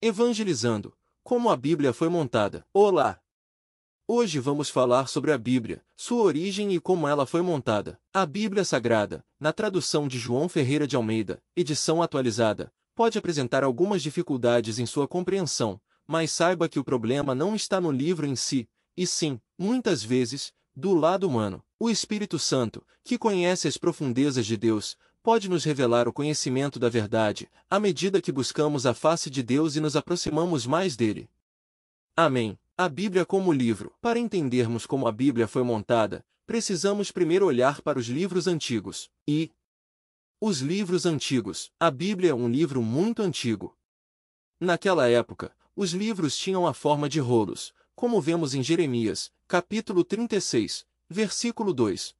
Evangelizando, como a Bíblia foi montada. Olá! Hoje vamos falar sobre a Bíblia, sua origem e como ela foi montada. A Bíblia Sagrada, na tradução de João Ferreira de Almeida, edição atualizada, pode apresentar algumas dificuldades em sua compreensão, mas saiba que o problema não está no livro em si, e sim, muitas vezes, do lado humano. O Espírito Santo, que conhece as profundezas de Deus, pode nos revelar o conhecimento da verdade, à medida que buscamos a face de Deus e nos aproximamos mais dele. Amém. A Bíblia como livro. Para entendermos como a Bíblia foi montada, precisamos primeiro olhar para os livros antigos. Os livros antigos. A Bíblia é um livro muito antigo. Naquela época, os livros tinham a forma de rolos, como vemos em Jeremias, capítulo 36, versículo 2.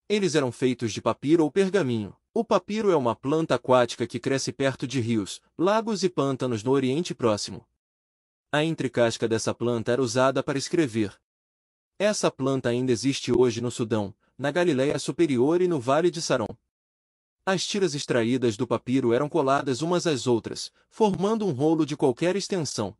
Eles eram feitos de papiro ou pergaminho. O papiro é uma planta aquática que cresce perto de rios, lagos e pântanos no Oriente Próximo. A entrecasca dessa planta era usada para escrever. Essa planta ainda existe hoje no Sudão, na Galiléia Superior e no Vale de Saron. As tiras extraídas do papiro eram coladas umas às outras, formando um rolo de qualquer extensão.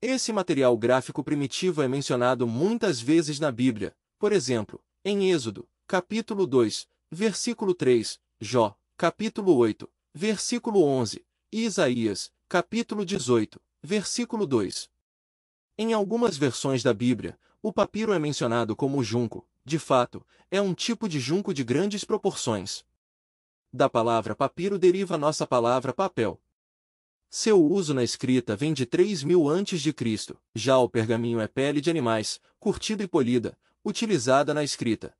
Esse material gráfico primitivo é mencionado muitas vezes na Bíblia, por exemplo, em Êxodo, capítulo 2, versículo 3, Jó, capítulo 8, versículo 11, e Isaías, capítulo 18, versículo 2. Em algumas versões da Bíblia, o papiro é mencionado como junco. De fato, é um tipo de junco de grandes proporções. Da palavra papiro deriva a nossa palavra papel. Seu uso na escrita vem de 3000 a.C. Já o pergaminho é pele de animais, curtida e polida, utilizada na escrita.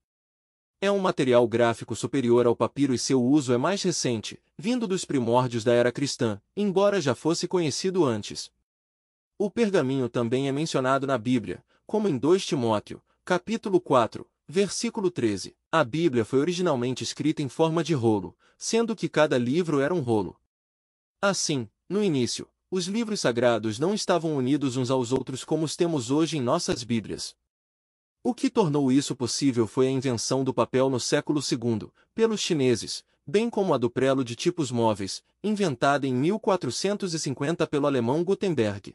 É um material gráfico superior ao papiro e seu uso é mais recente, vindo dos primórdios da era cristã, embora já fosse conhecido antes. O pergaminho também é mencionado na Bíblia, como em 2 Timóteo, capítulo 4, versículo 13. A Bíblia foi originalmente escrita em forma de rolo, sendo que cada livro era um rolo. Assim, no início, os livros sagrados não estavam unidos uns aos outros como os temos hoje em nossas Bíblias. O que tornou isso possível foi a invenção do papel no século II, pelos chineses, bem como a do prelo de tipos móveis, inventada em 1450 pelo alemão Gutenberg.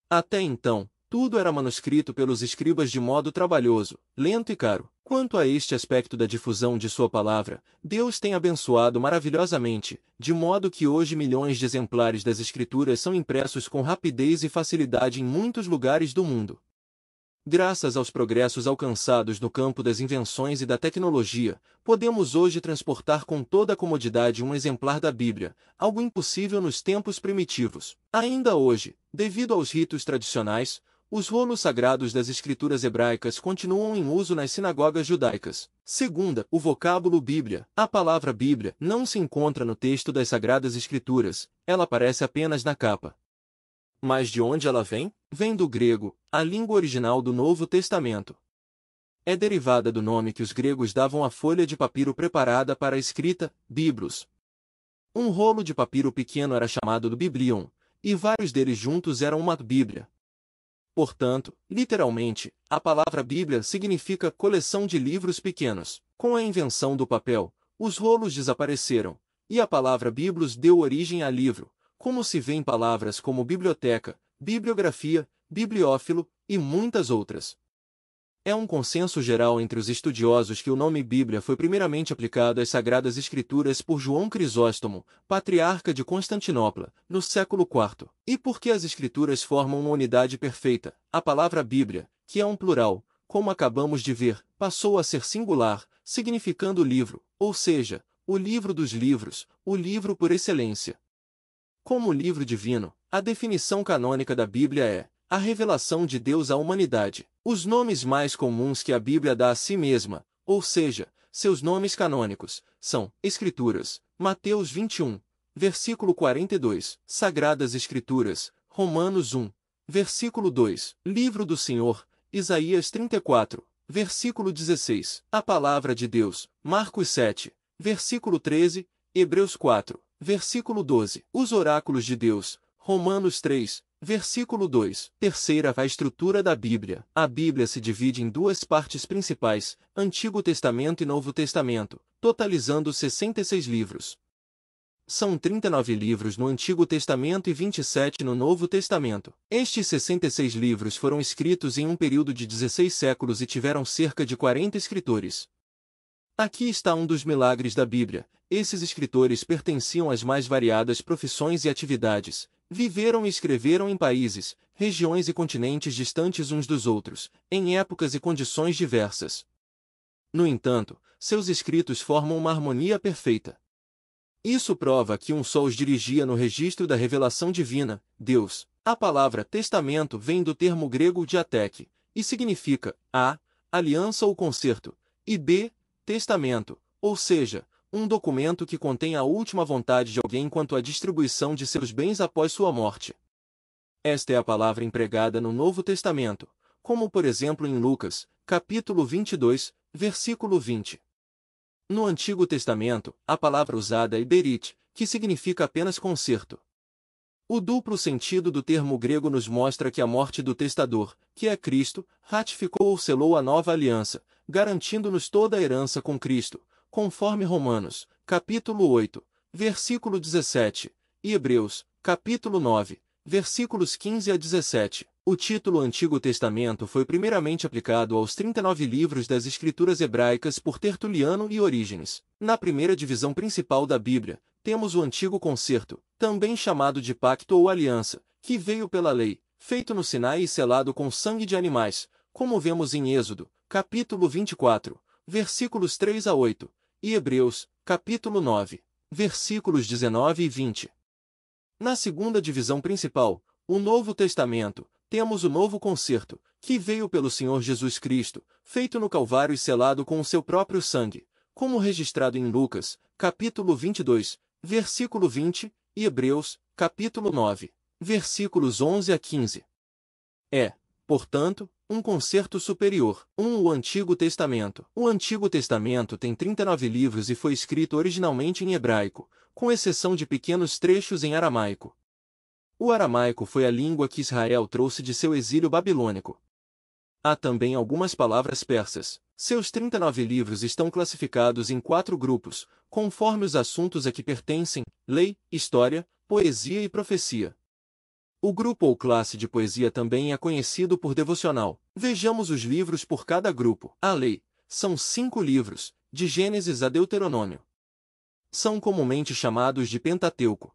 Até então, tudo era manuscrito pelos escribas de modo trabalhoso, lento e caro. Quanto a este aspecto da difusão de sua palavra, Deus tem abençoado maravilhosamente, de modo que hoje milhões de exemplares das Escrituras são impressos com rapidez e facilidade em muitos lugares do mundo. Graças aos progressos alcançados no campo das invenções e da tecnologia, podemos hoje transportar com toda a comodidade um exemplar da Bíblia, algo impossível nos tempos primitivos. Ainda hoje, devido aos ritos tradicionais, os rolos sagrados das escrituras hebraicas continuam em uso nas sinagogas judaicas. Segunda, o vocábulo Bíblia. A palavra Bíblia não se encontra no texto das Sagradas Escrituras, ela aparece apenas na capa. Mas de onde ela vem? Vem do grego, a língua original do Novo Testamento. É derivada do nome que os gregos davam à folha de papiro preparada para a escrita, biblos. Um rolo de papiro pequeno era chamado do biblion, e vários deles juntos eram uma Bíblia. Portanto, literalmente, a palavra Bíblia significa coleção de livros pequenos. Com a invenção do papel, os rolos desapareceram, e a palavra biblos deu origem a livro, como se vê em palavras como biblioteca, bibliografia, bibliófilo e muitas outras. É um consenso geral entre os estudiosos que o nome Bíblia foi primeiramente aplicado às Sagradas Escrituras por João Crisóstomo, patriarca de Constantinopla, no século IV. E porque as Escrituras formam uma unidade perfeita, a palavra Bíblia, que é um plural, como acabamos de ver, passou a ser singular, significando livro, ou seja, o livro dos livros, o livro por excelência. Como livro divino, a definição canônica da Bíblia é a revelação de Deus à humanidade. Os nomes mais comuns que a Bíblia dá a si mesma, ou seja, seus nomes canônicos, são Escrituras, Mateus 21, versículo 42, Sagradas Escrituras, Romanos 1, versículo 2, Livro do Senhor, Isaías 34, versículo 16, a Palavra de Deus, Marcos 7, versículo 13, Hebreus 4, versículo 12, os Oráculos de Deus, Romanos 3, versículo 2. Terceira, a estrutura da Bíblia. A Bíblia se divide em duas partes principais, Antigo Testamento e Novo Testamento, totalizando 66 livros. São 39 livros no Antigo Testamento e 27 no Novo Testamento. Estes 66 livros foram escritos em um período de 16 séculos e tiveram cerca de 40 escritores. Aqui está um dos milagres da Bíblia. Esses escritores pertenciam às mais variadas profissões e atividades, viveram e escreveram em países, regiões e continentes distantes uns dos outros, em épocas e condições diversas. No entanto, seus escritos formam uma harmonia perfeita. Isso prova que um só os dirigia no registro da revelação divina, Deus. A palavra testamento vem do termo grego diatek, e significa a. aliança ou concerto, e b. testamento, ou seja, um documento que contém a última vontade de alguém quanto à distribuição de seus bens após sua morte. Esta é a palavra empregada no Novo Testamento, como por exemplo em Lucas, capítulo 22, versículo 20. No Antigo Testamento, a palavra usada é berit, que significa apenas concerto. O duplo sentido do termo grego nos mostra que a morte do testador, que é Cristo, ratificou ou selou a nova aliança, garantindo-nos toda a herança com Cristo, conforme Romanos, capítulo 8, versículo 17, e Hebreus, capítulo 9, versículos 15 a 17. O título Antigo Testamento foi primeiramente aplicado aos 39 livros das Escrituras hebraicas por Tertuliano e Orígenes. Na primeira divisão principal da Bíblia, temos o Antigo Concerto, também chamado de Pacto ou Aliança, que veio pela lei, feito no Sinai e selado com sangue de animais, como vemos em Êxodo, capítulo 24, versículos 3 a 8, e Hebreus, capítulo 9, versículos 19 e 20. Na segunda divisão principal, o Novo Testamento, temos o Novo Concerto, que veio pelo Senhor Jesus Cristo, feito no Calvário e selado com o seu próprio sangue, como registrado em Lucas, capítulo 22, versículo 20, e Hebreus, capítulo 9, versículos 11 a 15. É, portanto, um concerto superior. O Antigo Testamento. O Antigo Testamento tem 39 livros e foi escrito originalmente em hebraico, com exceção de pequenos trechos em aramaico. O aramaico foi a língua que Israel trouxe de seu exílio babilônico. Há também algumas palavras persas. Seus 39 livros estão classificados em 4 grupos, conforme os assuntos a que pertencem: lei, história, poesia e profecia. O grupo ou classe de poesia também é conhecido por devocional. Vejamos os livros por cada grupo. A lei. São 5 livros, de Gênesis a Deuteronômio. São comumente chamados de Pentateuco.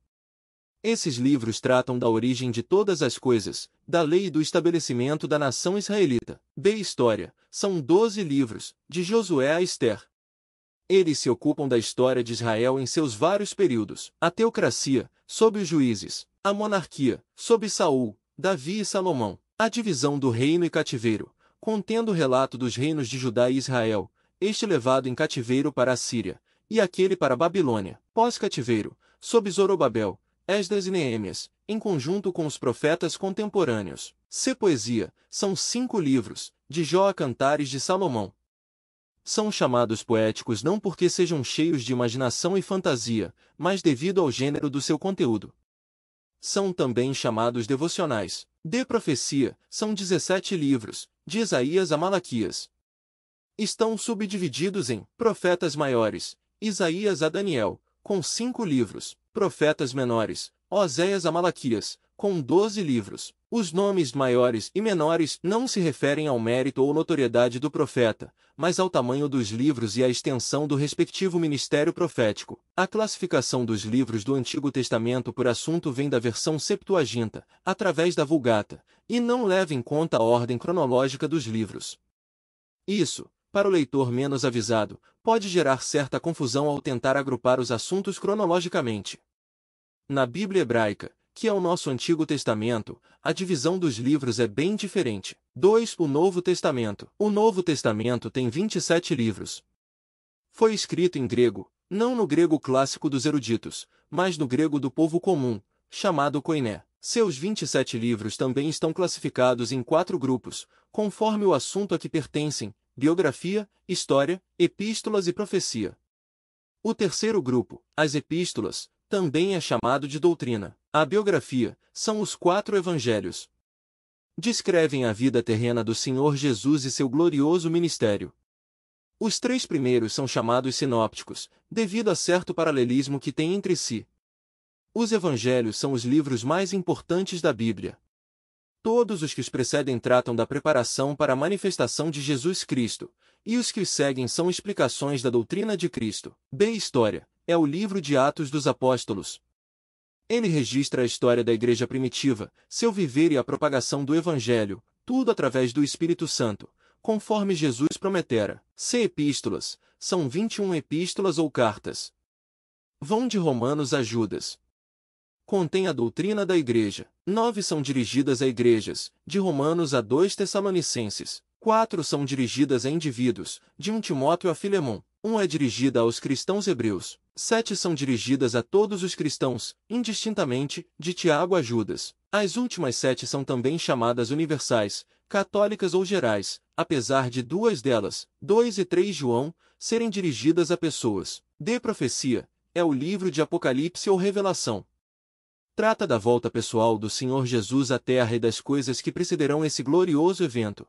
Esses livros tratam da origem de todas as coisas, da lei e do estabelecimento da nação israelita. B. História. São 12 livros, de Josué a Ester. Eles se ocupam da história de Israel em seus vários períodos. A teocracia, sob os juízes. A monarquia, sob Saul, Davi e Salomão. A divisão do reino e cativeiro, contendo o relato dos reinos de Judá e Israel, este levado em cativeiro para a Síria, e aquele para a Babilônia. Pós-cativeiro, sob Zorobabel, Esdras e Neemias, em conjunto com os profetas contemporâneos. C. Poesia. São 5 livros, de Jó a Cantares de Salomão. São chamados poéticos não porque sejam cheios de imaginação e fantasia, mas devido ao gênero do seu conteúdo. São também chamados devocionais. De profecia, são 17 livros, de Isaías a Malaquias. Estão subdivididos em profetas maiores, Isaías a Daniel, com 5 livros, profetas menores, Oséias a Malaquias, com 12 livros. Os nomes maiores e menores não se referem ao mérito ou notoriedade do profeta, mas ao tamanho dos livros e à extensão do respectivo ministério profético. A classificação dos livros do Antigo Testamento por assunto vem da versão Septuaginta, através da Vulgata, e não leva em conta a ordem cronológica dos livros. Isso, para o leitor menos avisado, pode gerar certa confusão ao tentar agrupar os assuntos cronologicamente. Na Bíblia hebraica, que é o nosso Antigo Testamento, a divisão dos livros é bem diferente. 2. O Novo Testamento. O Novo Testamento tem 27 livros. Foi escrito em grego, não no grego clássico dos eruditos, mas no grego do povo comum, chamado koiné. Seus 27 livros também estão classificados em 4 grupos, conforme o assunto a que pertencem: biografia, história, epístolas e profecia. O terceiro grupo, as epístolas, também é chamado de doutrina. A biografia, são os 4 evangelhos. Descrevem a vida terrena do Senhor Jesus e seu glorioso ministério. Os 3 primeiros são chamados sinópticos, devido a certo paralelismo que têm entre si. Os evangelhos são os livros mais importantes da Bíblia. Todos os que os precedem tratam da preparação para a manifestação de Jesus Cristo, e os que os seguem são explicações da doutrina de Cristo. B. História. É o livro de Atos dos Apóstolos. Ele registra a história da igreja primitiva, seu viver e a propagação do Evangelho, tudo através do Espírito Santo, conforme Jesus prometera. C. Epístolas. São 21 epístolas ou cartas. Vão de Romanos a Judas. Contém a doutrina da igreja. 9 são dirigidas a igrejas, de Romanos a 2 Tessalonicenses. 4 são dirigidas a indivíduos, de 1 Timóteo a Filemon. 1 é dirigida aos cristãos hebreus. 7 são dirigidas a todos os cristãos, indistintamente, de Tiago a Judas. As últimas 7 são também chamadas universais, católicas ou gerais, apesar de 2 delas, 2 e 3 João, serem dirigidas a pessoas. D. Profecia. É o livro de Apocalipse ou Revelação. Trata da volta pessoal do Senhor Jesus à Terra e das coisas que precederão esse glorioso evento.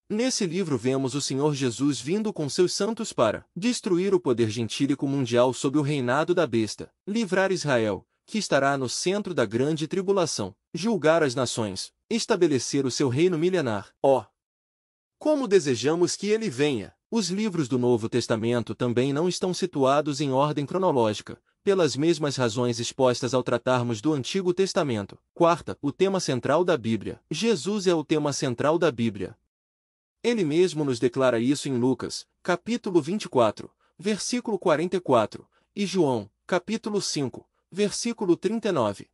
Nesse livro vemos o Senhor Jesus vindo com seus santos para destruir o poder gentílico mundial sob o reinado da besta, livrar Israel, que estará no centro da grande tribulação, julgar as nações, estabelecer o seu reino milenar. Oh! Como desejamos que ele venha! Os livros do Novo Testamento também não estão situados em ordem cronológica, pelas mesmas razões expostas ao tratarmos do Antigo Testamento. Quarta, o tema central da Bíblia. Jesus é o tema central da Bíblia. Ele mesmo nos declara isso em Lucas, capítulo 24, versículo 44, e João, capítulo 5, versículo 39.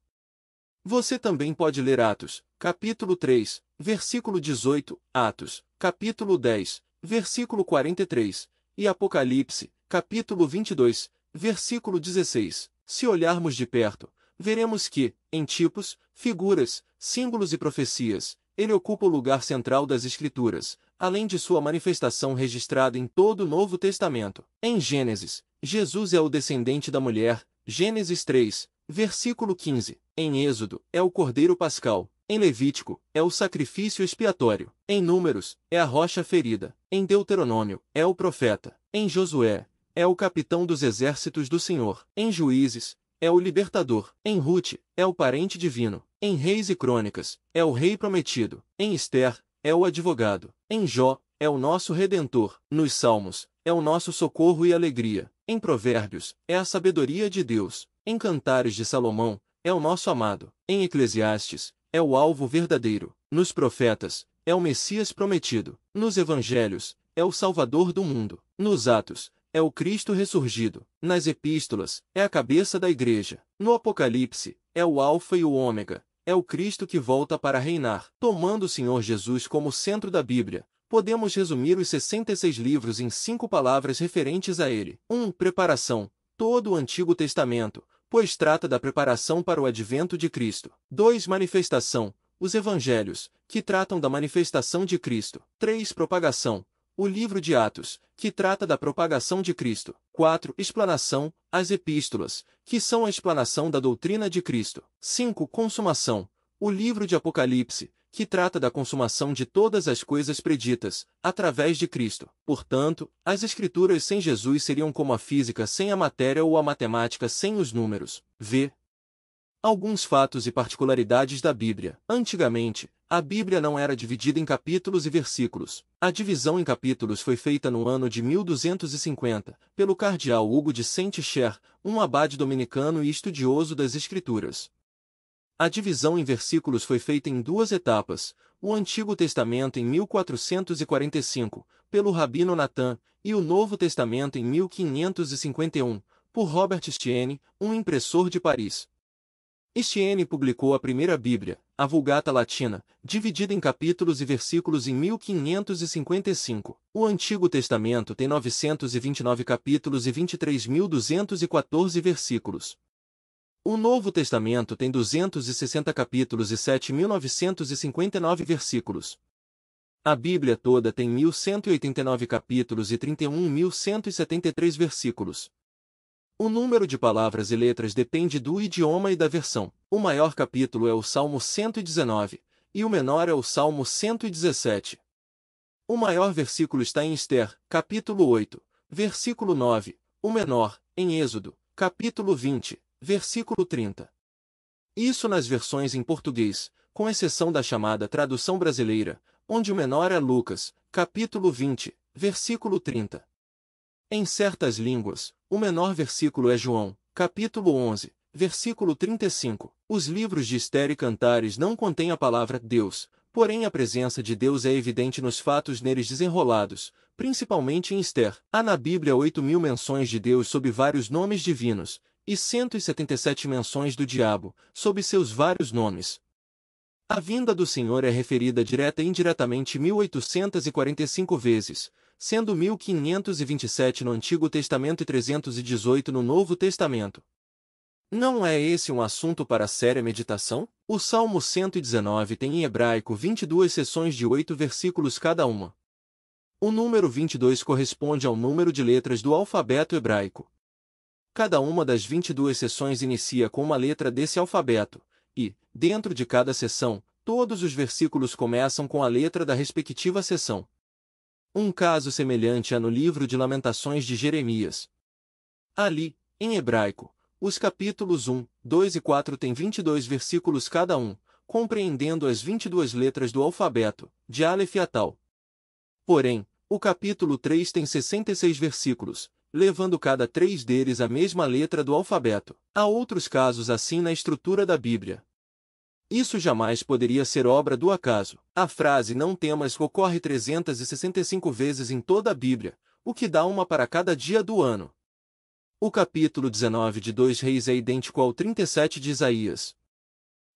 Você também pode ler Atos, capítulo 3, versículo 18, Atos, capítulo 10, versículo 43, e Apocalipse, capítulo 22, versículo 16. Se olharmos de perto, veremos que, em tipos, figuras, símbolos e profecias, ele ocupa o lugar central das Escrituras, além de sua manifestação registrada em todo o Novo Testamento. Em Gênesis, Jesus é o descendente da mulher, Gênesis 3, versículo 15. Em Êxodo, é o Cordeiro Pascal. Em Levítico, é o sacrifício expiatório. Em Números, é a rocha ferida. Em Deuteronômio, é o profeta. Em Josué, é o capitão dos exércitos do Senhor. Em Juízes, é o libertador. Em Rute, é o parente divino. Em Reis e Crônicas, é o rei prometido. Em Ester, é o advogado. Em Jó, é o nosso redentor. Nos Salmos, é o nosso socorro e alegria. Em Provérbios, é a sabedoria de Deus. Em Cantares de Salomão, é o nosso amado. Em Eclesiastes, é o alvo verdadeiro. Nos profetas, é o Messias prometido. Nos Evangelhos, é o Salvador do mundo. Nos Atos, é o Cristo ressurgido. Nas Epístolas, é a cabeça da Igreja. No Apocalipse, é o Alfa e o Ômega. É o Cristo que volta para reinar. Tomando o Senhor Jesus como centro da Bíblia, podemos resumir os 66 livros em 5 palavras referentes a ele. 1. Preparação. Todo o Antigo Testamento, pois trata da preparação para o advento de Cristo. 2. Manifestação. Os Evangelhos, que tratam da manifestação de Cristo. 3. Propagação. O livro de Atos, que trata da propagação de Cristo. 4. Explanação. As Epístolas, que são a explanação da doutrina de Cristo. 5. Consumação. O livro de Apocalipse, que trata da consumação de todas as coisas preditas, através de Cristo. Portanto, as Escrituras sem Jesus seriam como a física sem a matéria ou a matemática sem os números. V. Alguns fatos e particularidades da Bíblia. Antigamente, a Bíblia não era dividida em capítulos e versículos. A divisão em capítulos foi feita no ano de 1250, pelo cardeal Hugo de Saint-Cher, um abade dominicano e estudioso das Escrituras. A divisão em versículos foi feita em 2 etapas, o Antigo Testamento em 1445, pelo Rabino Natan, e o Novo Testamento em 1551, por Robert Estienne, um impressor de Paris. Estienne publicou a primeira Bíblia, a Vulgata Latina, dividida em capítulos e versículos em 1555. O Antigo Testamento tem 929 capítulos e 23.214 versículos. O Novo Testamento tem 260 capítulos e 7.959 versículos. A Bíblia toda tem 1.189 capítulos e 31.173 versículos. O número de palavras e letras depende do idioma e da versão. O maior capítulo é o Salmo 119, e o menor é o Salmo 117. O maior versículo está em Ester, capítulo 8, versículo 9, o menor, em Êxodo, capítulo 20, versículo 30. Isso nas versões em português, com exceção da chamada tradução brasileira, onde o menor é Lucas, capítulo 20, versículo 30. Em certas línguas, o menor versículo é João, capítulo 11, versículo 35. Os livros de Ester e Cantares não contêm a palavra Deus, porém a presença de Deus é evidente nos fatos neles desenrolados, principalmente em Ester. Há na Bíblia 8.000 menções de Deus sob vários nomes divinos, e 177 menções do diabo, sob seus vários nomes. A vinda do Senhor é referida direta e indiretamente 1845 vezes, sendo 1527 no Antigo Testamento e 318 no Novo Testamento. Não é esse um assunto para séria meditação? O Salmo 119 tem em hebraico 22 seções de 8 versículos cada uma. O número 22 corresponde ao número de letras do alfabeto hebraico. Cada uma das 22 seções inicia com uma letra desse alfabeto, e, dentro de cada seção, todos os versículos começam com a letra da respectiva seção. Um caso semelhante há no livro de Lamentações de Jeremias. Ali, em hebraico, os capítulos 1, 2 e 4 têm 22 versículos cada um, compreendendo as 22 letras do alfabeto, de Aleph a Tal. Porém, o capítulo 3 tem 66 versículos, levando cada 3 deles a mesma letra do alfabeto. Há outros casos assim na estrutura da Bíblia. Isso jamais poderia ser obra do acaso. A frase não temas ocorre 365 vezes em toda a Bíblia, o que dá uma para cada dia do ano. O capítulo 19 de 2 Reis é idêntico ao 37 de Isaías.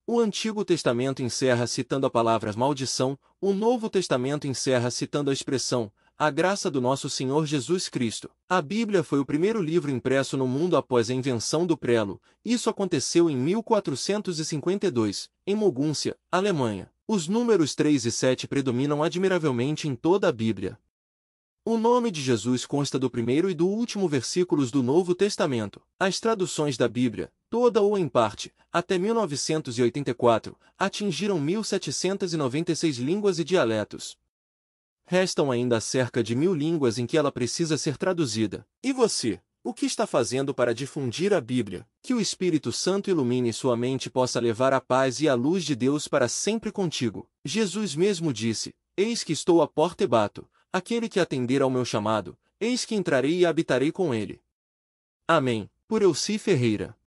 O Antigo Testamento encerra citando a palavra maldição, o Novo Testamento encerra citando a expressão a graça do nosso Senhor Jesus Cristo. A Bíblia foi o primeiro livro impresso no mundo após a invenção do prelo. Isso aconteceu em 1452, em Mogúncia, Alemanha. Os números 3 e 7 predominam admiravelmente em toda a Bíblia. O nome de Jesus consta do primeiro e do último versículos do Novo Testamento. As traduções da Bíblia, toda ou em parte, até 1984, atingiram 1.796 línguas e dialetos. Restam ainda cerca de 1.000 línguas em que ela precisa ser traduzida. E você, o que está fazendo para difundir a Bíblia? Que o Espírito Santo ilumine sua mente e possa levar a paz e a luz de Deus para sempre contigo. Jesus mesmo disse, eis que estou à porta e bato. Aquele que atender ao meu chamado, eis que entrarei e habitarei com ele. Amém. Por Elci Ferreira.